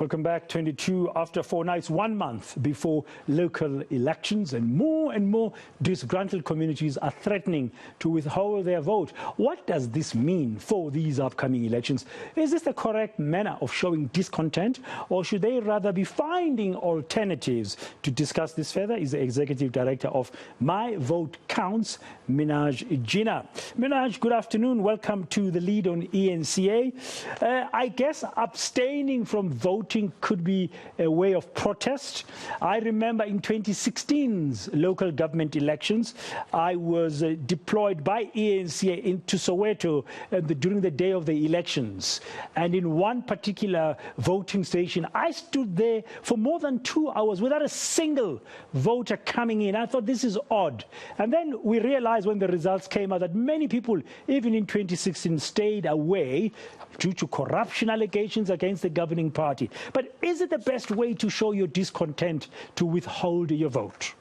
Welcome back. 22 after 4 nights, 1 month before local elections, and more disgruntled communities are threatening to withhold their vote. What does this mean for these upcoming elections? Is this the correct manner of showing discontent, or should they rather be finding alternatives? To discuss this further is the Executive Director of My Vote Counts, Minhaj Jeenah. Minhaj, good afternoon. Welcome to the lead on ENCA. I guess abstaining from voting could be a way of protest. I remember in 2016's local government elections, I was deployed by ENCA into Soweto during the day of the elections. And in one particular voting station, I stood there for more than 2 hours without a single voter coming in. I thought, this is odd. And then we realized when the results came out that many people, even in 2016, stayed away due to corruption allegations against the governing party. But is it the best way to show your discontent to withhold your vote?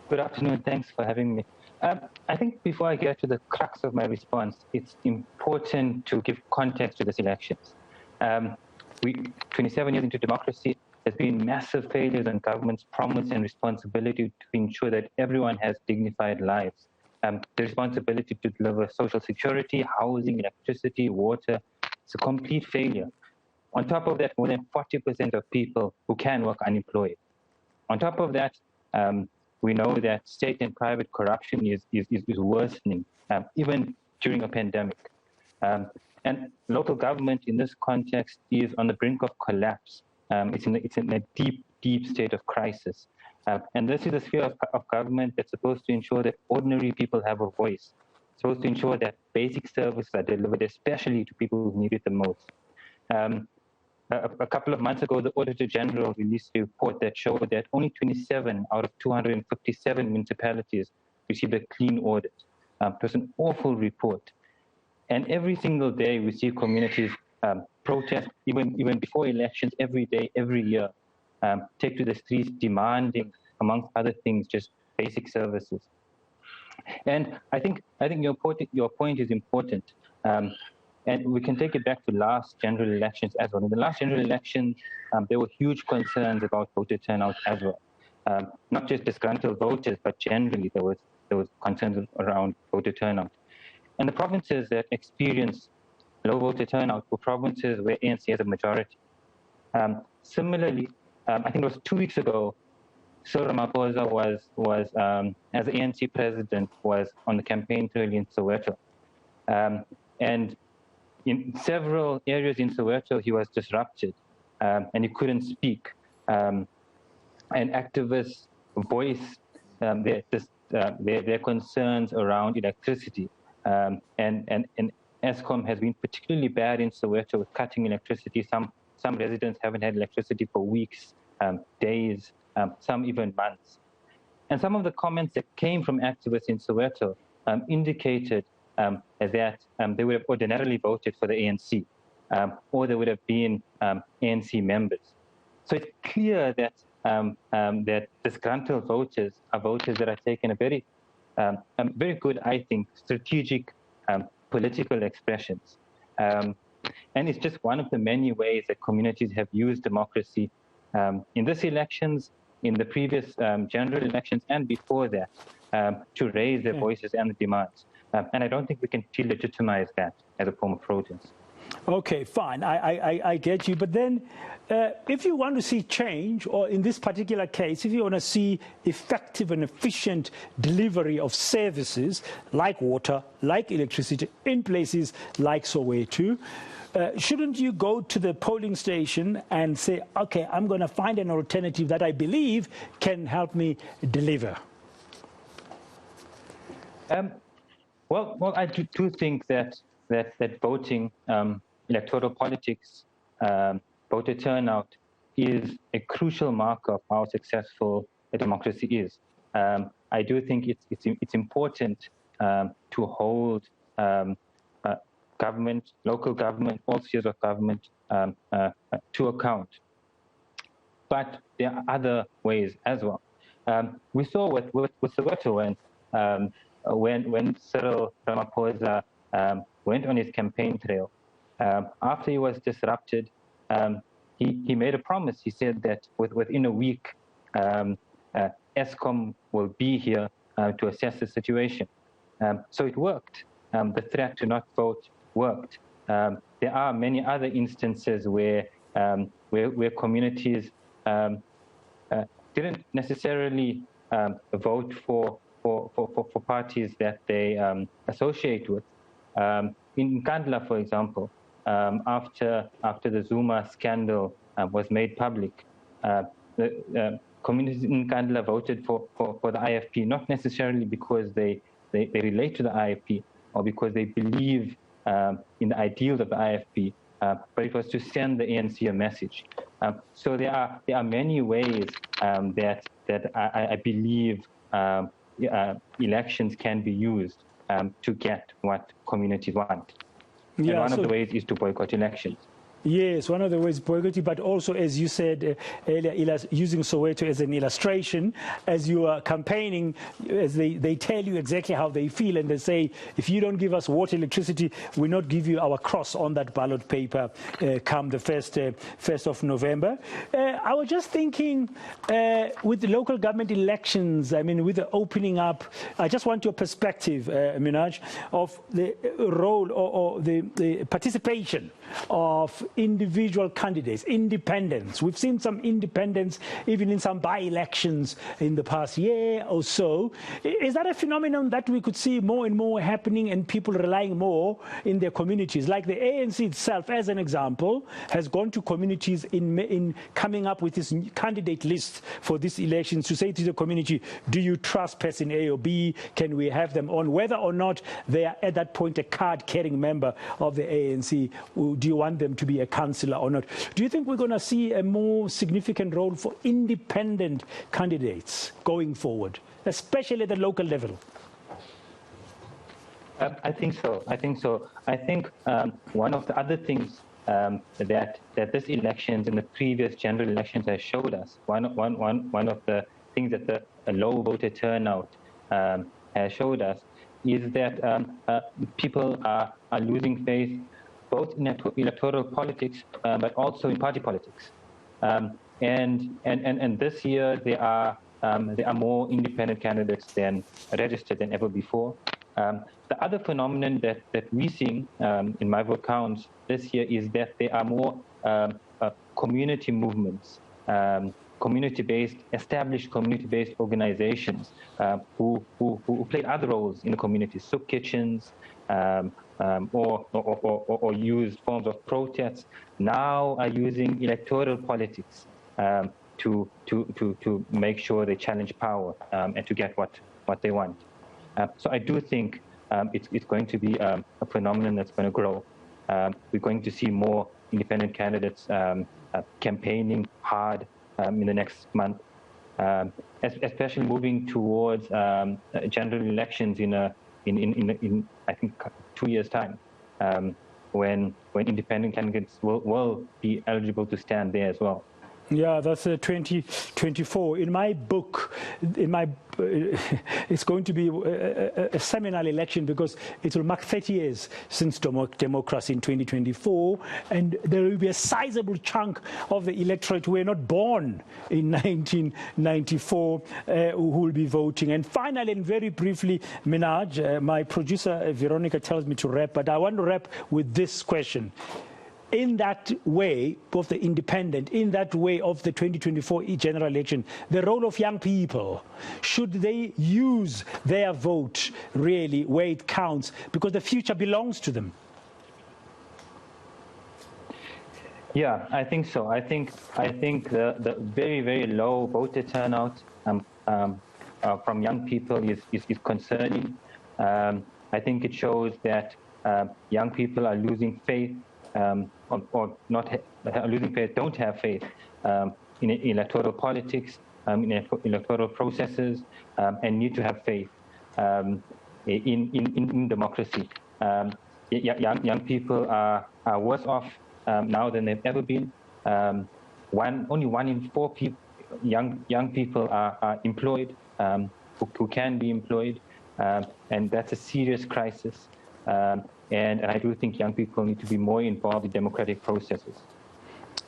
Good afternoon. Thanks for having me. I think before I get to the crux of my response, it's important to give context to this elections. 27 years into democracy, there's been massive failures on government's promise and responsibility to ensure that everyone has dignified lives. The responsibility to deliver social security, housing, electricity, water, it's a complete failure. On top of that, more than 40% of people who can work are unemployed. On top of that, we know that state and private corruption is worsening, even during a pandemic. And local government in this context is on the brink of collapse. It's in a deep state of crisis. And this is a sphere of government that's supposed to ensure that ordinary people have a voice, supposed to ensure that basic services are delivered, especially to people who need it the most. A couple of months ago, the Auditor General released a report that showed that only 27 out of 257 municipalities received a clean audit. It was an awful report. And every single day, we see communities protest, even before elections, every day, every year, take to the streets demanding, amongst other things, just basic services. And I think your point is important. And we can take it back to last general elections as well. In the last general election, there were huge concerns about voter turnout as well. Not just disgruntled voters, but generally there was concerns around voter turnout. And the provinces that experienced low voter turnout were provinces where ANC has a majority. Similarly, I think it was 2 weeks ago, Cyril Ramaphosa was as the ANC president, was on the campaign trail in Soweto. And in several areas in Soweto, he was disrupted and he couldn't speak. And activists voiced their concerns around electricity. And Eskom has been particularly bad in Soweto with cutting electricity. Some residents haven't had electricity for weeks, days, some even months. And some of the comments that came from activists in Soweto indicated that they would have ordinarily voted for the ANC, or they would have been ANC members. So it's clear that that disgruntled voters are voters that are taking a very good, I think, strategic political expressions. And it's just one of the many ways that communities have used democracy in this elections, in the previous general elections, and before that, to raise their voices and the demands. And I don't think we can delegitimize that as a form of protest. Okay, fine. I get you. But then if you want to see change, or in this particular case, if you want to see effective and efficient delivery of services like water, like electricity in places like Soweto, shouldn't you go to the polling station and say, okay, I'm going to find an alternative that I believe can help me deliver? Well, I do think that voting, electoral politics, voter turnout is a crucial marker of how successful a democracy is. I do think it's important to hold government, local government, all spheres of government to account. But there are other ways as well. We saw with Soweto when Cyril Ramaphosa went on his campaign trail, after he was disrupted, he made a promise. He said that within a week, ESCOM will be here to assess the situation. So it worked. The threat to not vote worked. There are many other instances where communities didn't necessarily vote for parties that they associate with. In Kandla, for example, after the Zuma scandal was made public, the communities in Kandla voted for the IFP, not necessarily because they relate to the IFP or because they believe in the ideals of the IFP, but it was to send the ANC a message. So there are many ways that I believe elections can be used to get what communities want. Yeah, and one of the ways is to boycott elections. Yes, one of the ways boycotting, but also, as you said earlier, using Soweto as an illustration, as you are campaigning, as they tell you exactly how they feel, and they say, if you don't give us water, electricity, we'll not give you our cross on that ballot paper come the 1st of November. I was just thinking, with the local government elections, I mean, with the opening up, I just want your perspective, Minhaj, of the role or the participation of individual candidates, independents. We've seen some independents even in some by-elections in the past year or so. Is that a phenomenon that we could see more and more happening and people relying more in their communities? Like the ANC itself, as an example, has gone to communities in coming up with this candidate list for these elections to say to the community, do you trust person A or B? Can we have them on? Whether or not they are at that point a card-carrying member of the ANC, do you want them to be a councillor or not? Do you think we're going to see a more significant role for independent candidates going forward, especially at the local level? I think so. I think one of the other things that this elections and the previous general elections has showed us, one of the things that the low voter turnout has showed us, is that people are losing faith both in electoral politics, but also in party politics. And this year there are more independent candidates than registered than ever before. The other phenomenon that we're seeing in my vote counts this year is that there are more community movements, established community-based organizations who played other roles in the community, soup kitchens, or used forms of protests, now are using electoral politics to make sure they challenge power and to get what they want. So I do think it's going to be a phenomenon that's going to grow. We're going to see more independent candidates campaigning hard in the next month, especially moving towards general elections in I think 2 years' time, when independent candidates will be eligible to stand there as well. Yeah, that's 2024. In my book, it's going to be a seminal election because it will mark 30 years since democracy in 2024, and there will be a sizable chunk of the electorate who were not born in 1994 who will be voting. And finally, and very briefly, Minhaj, my producer Veronica tells me to wrap, but I want to wrap with this question. In that way, both the independent, in that way of the 2024 general election, the role of young people, should they use their vote really where it counts, because the future belongs to them? Yeah, I think so. I think the very, very low voter turnout from young people is concerning. I think it shows that young people are losing faith, or not losing faith, don't have faith in electoral politics, in electoral processes, and need to have faith in democracy. Young people are worse off now than they've ever been. Only 1 in 4 young people are employed, who can be employed, and that's a serious crisis. And I do think young people need to be more involved in democratic processes.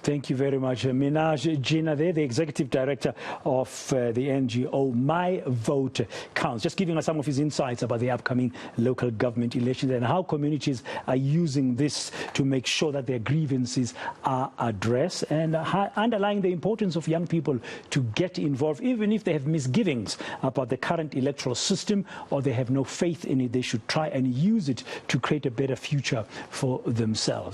Thank you very much. Minhaj Jeenah there, the Executive Director of the NGO My Vote Counts, just giving us some of his insights about the upcoming local government elections and how communities are using this to make sure that their grievances are addressed, and underlying the importance of young people to get involved, even if they have misgivings about the current electoral system or they have no faith in it. They should try and use it to create a better future for themselves.